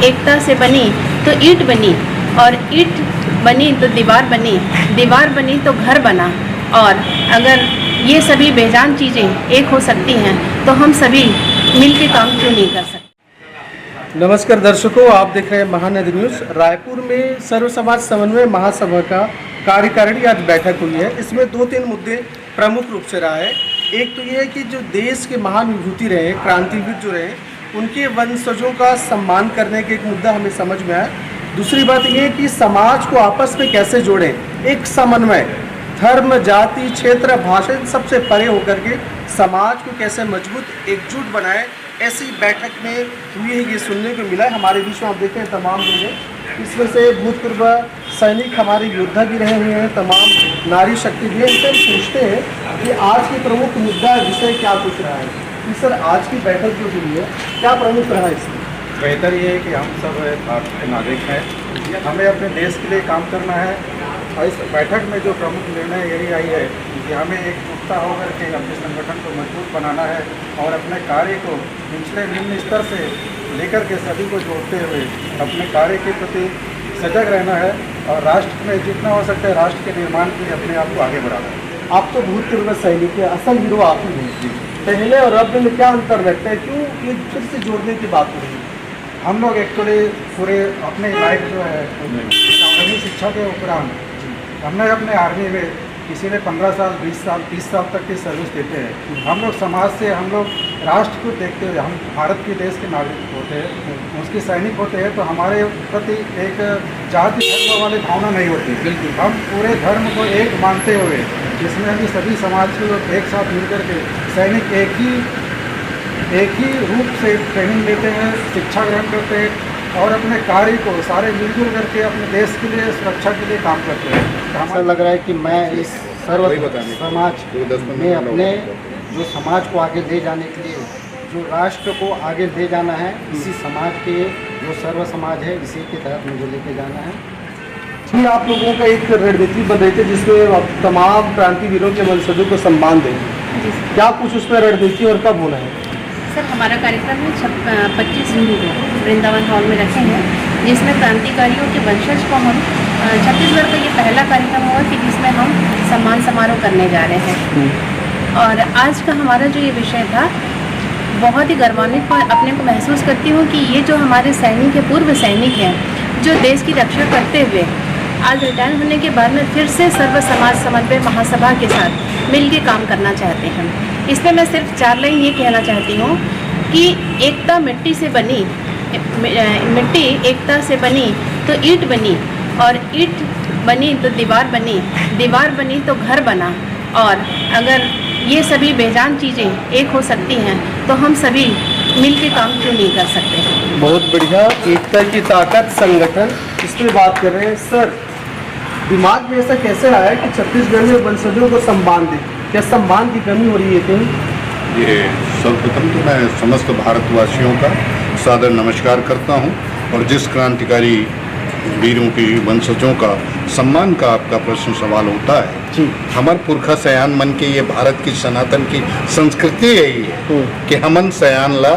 एकता से बनी तो ईंट बनी, और ईंट बनी तो दीवार बनी, दीवार बनी तो घर बना। और अगर ये सभी बेजान चीज़ें एक हो सकती हैं तो हम सभी मिलकर काम क्यों नहीं कर सकते। नमस्कार दर्शकों, आप देख रहे हैं महानदी न्यूज़। रायपुर में सर्व समाज समन्वय महासभा का कार्यकारिणी आज बैठक हुई है। इसमें 2-3 मुद्दे प्रमुख रूप से रहा है। एक तो ये है कि जो देश के महान विभूति रहे, क्रांतिवीर जो रहे, उनके वंशजों का सम्मान करने का एक मुद्दा हमें समझ में आया। दूसरी बात ये है कि समाज को आपस में कैसे जोड़ें, एक समन्वय, धर्म, जाति, क्षेत्र, भाषा सबसे परे होकर के समाज को कैसे मजबूत एकजुट बनाए, ऐसी बैठक में हुई है, ये सुनने को मिला है। हमारे बीच में आप देखते हैं तमाम लोग हैं, इसमें से भूतपूर्व सैनिक हमारे योद्धा भी रहे हुए हैं, तमाम नारी शक्ति भी है। इनसे हम पूछते हैं कि आज की प्रमुख मुद्दा विषय क्या कुछ रहा है कि सर आज की बैठक जो हुई है क्या प्रमुख रहा है इसमें? बेहतर ये है कि हम सब भारत के नागरिक हैं, हमें अपने देश के लिए काम करना है। और इस बैठक में जो प्रमुख निर्णय यही आई है कि हमें एकजुटता होकर के अपने संगठन को मजबूत बनाना है और अपने कार्य को निचले निम्न स्तर से लेकर के सभी को जोड़ते हुए अपने कार्य के प्रति सजग रहना है और राष्ट्र में जितना हो सकता है राष्ट्र के निर्माण के लिए अपने आप को आगे बढ़ाना है। आप तो भूतपूर्व सैनिक है, असल हीरो आप ही हैं। पहले और अब में क्या अंतर रखते हैं, क्यों ये फिर से जोड़ने की बात हो रही है? हम लोग एक्चुअली पूरे अपने लाइफ जो है आर्मी शिक्षा के उपरांत हमने अपने आर्मी में किसी ने 15 साल, 20 साल, 30 साल तक की सर्विस देते हैं। हम लोग समाज से, हम लोग राष्ट्र को देखते हुए, हम भारत के देश के नागरिक होते हैं, उसके सैनिक होते हैं, तो हमारे प्रति एक जाति धर्म वाली भावना नहीं होती। बिल्कुल हम पूरे धर्म को एक मानते हुए, जिसमें हम सभी समाज के लोग एक साथ मिलकर के सैनिक एक ही रूप से ट्रेनिंग लेते हैं, शिक्षा ग्रहण करते हैं और अपने कार्य को सारे मिलजुल करके अपने देश के लिए, सुरक्षा के लिए काम करते हैं। ऐसा लग रहा है कि मैं इस सर्व समाज में अपने जो समाज को आगे ले जाने के लिए, जो राष्ट्र को आगे ले जाना है, इसी समाज के जो सर्व समाज है इसी के तहत मुझे लेके जाना है। जी, आप लोगों का एक रणनीति बन रही थी जिसमें तमाम क्रांतिवीरों के वंशजों को सम्मान दें, क्या कुछ उसमें रणनीति और कब होना है? सर, हमारा कार्यक्रम है 25 जून को वृंदावन हॉल में रखे हैं, जिसमें क्रांतिकारियों के वंशज को हम छत्तीसगढ़ का ये पहला कार्यक्रम हुआ कि जिसमें हम सम्मान समारोह करने जा रहे हैं। और आज का हमारा जो ये विषय था, बहुत ही गौरवान्वित अपने को महसूस करती हूँ कि ये जो हमारे सैनिक हैं, पूर्व सैनिक हैं, जो देश की रक्षा करते हुए आज रिटायर होने के बाद में फिर से सर्व समाज समन्वय महासभा के साथ मिलकर काम करना चाहते हैं। इसमें मैं सिर्फ 4 लाइन ये कहना चाहती हूँ कि एकता मिट्टी से बनी, मिट्टी एकता से बनी तो ईंट बनी, और ईंट बनी तो दीवार बनी, दीवार बनी तो घर बना। और अगर ये सभी बेजान चीज़ें एक हो सकती हैं तो हम सभी मिलकर काम क्यों नहीं कर सकते। बहुत बढ़िया, एकता की ताकत, संगठन, इस पर बात कर रहे हैं। सर, दिमाग में ऐसा कैसे आया कि छत्तीसगढ़ में वंशजों को सम्मान दें? क्या सम्मान की कमी हो रही है कहीं? ये सर्वप्रथम तो मैं समस्त भारतवासियों का सादर नमस्कार करता हूं, और जिस क्रांतिकारी वीरों की वंशजों का सम्मान का आपका प्रश्न सवाल होता है जी, हमर पुरखा सयान मन के, ये भारत की सनातन की संस्कृति यही है कि हमन सयान ला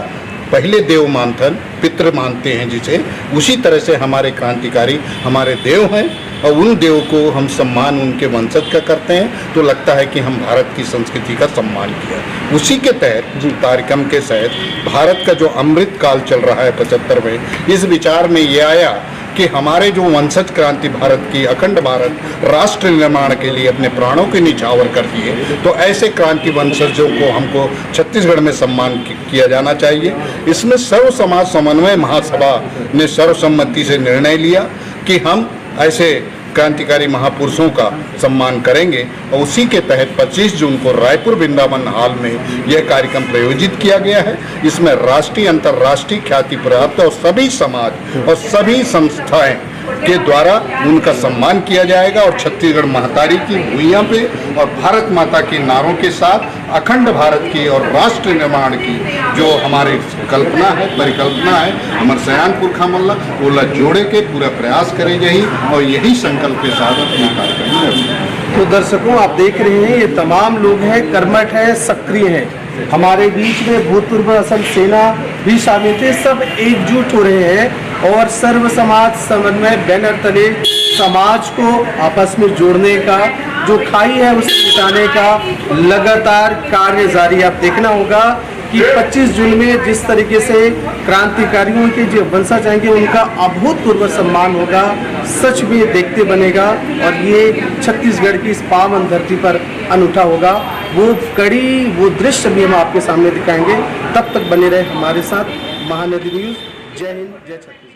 पहले देव मानथन, पितृ मानते हैं जिसे, उसी तरह से हमारे क्रांतिकारी हमारे देव हैं और उन देव को हम सम्मान उनके वंशज का करते हैं, तो लगता है कि हम भारत की संस्कृति का सम्मान किया। उसी के तहत कार्यक्रम के तहत भारत का जो अमृत काल चल रहा है 75वें, इस विचार में ये आया कि हमारे जो वंशज क्रांति भारत की, अखंड भारत राष्ट्र निर्माण के लिए अपने प्राणों के निछावर कर दिए, तो ऐसे क्रांति वंशजों को हमको छत्तीसगढ़ में सम्मान किया जाना चाहिए। इसमें सर्व समाज समन्वय महासभा ने सर्वसम्मति से निर्णय लिया कि हम ऐसे क्रांतिकारी महापुरुषों का सम्मान करेंगे, और उसी के तहत 25 जून को रायपुर वृंदावन हॉल में यह कार्यक्रम प्रायोजित किया गया है। इसमें राष्ट्रीय, अंतर्राष्ट्रीय ख्याति प्राप्त और सभी समाज और सभी संस्थाएं के द्वारा उनका सम्मान किया जाएगा, और छत्तीसगढ़ महतारी की भूइयां पे और भारत माता के नारों के साथ अखंड भारत की और राष्ट्र निर्माण की जो हमारी कल्पना है, परिकल्पना है, हमारे सयान पुरखा मल्ला ओला जोड़े के पूरा प्रयास करें यही, और यही संकल्प के साथ अपना कार्यक्रम करें। तो दर्शकों, आप देख रहे हैं ये तमाम लोग हैं, कर्मठ हैं, सक्रिय हैं। हमारे बीच में भूतपूर्व असम सेना भी शामिल थे, सब एकजुट हो रहे हैं और सर्व समाज समन्वय बैनर तले समाज को आपस में जोड़ने का, जो खाई है उसे मिटाने का लगातार कार्य जारी। आप देखना होगा कि 25 जून में जिस तरीके से क्रांतिकारियों के जो वंशज आएंगे उनका अभूतपूर्व सम्मान होगा, सच में देखते बनेगा और ये छत्तीसगढ़ की इस पावन धरती पर अनूठा होगा। वो कड़ी, वो दृश्य भी हम आपके सामने दिखाएंगे। तब तक बने रहे हमारे साथ। महानदी न्यूज़। जय हिंद, जय छत्तीसगढ़।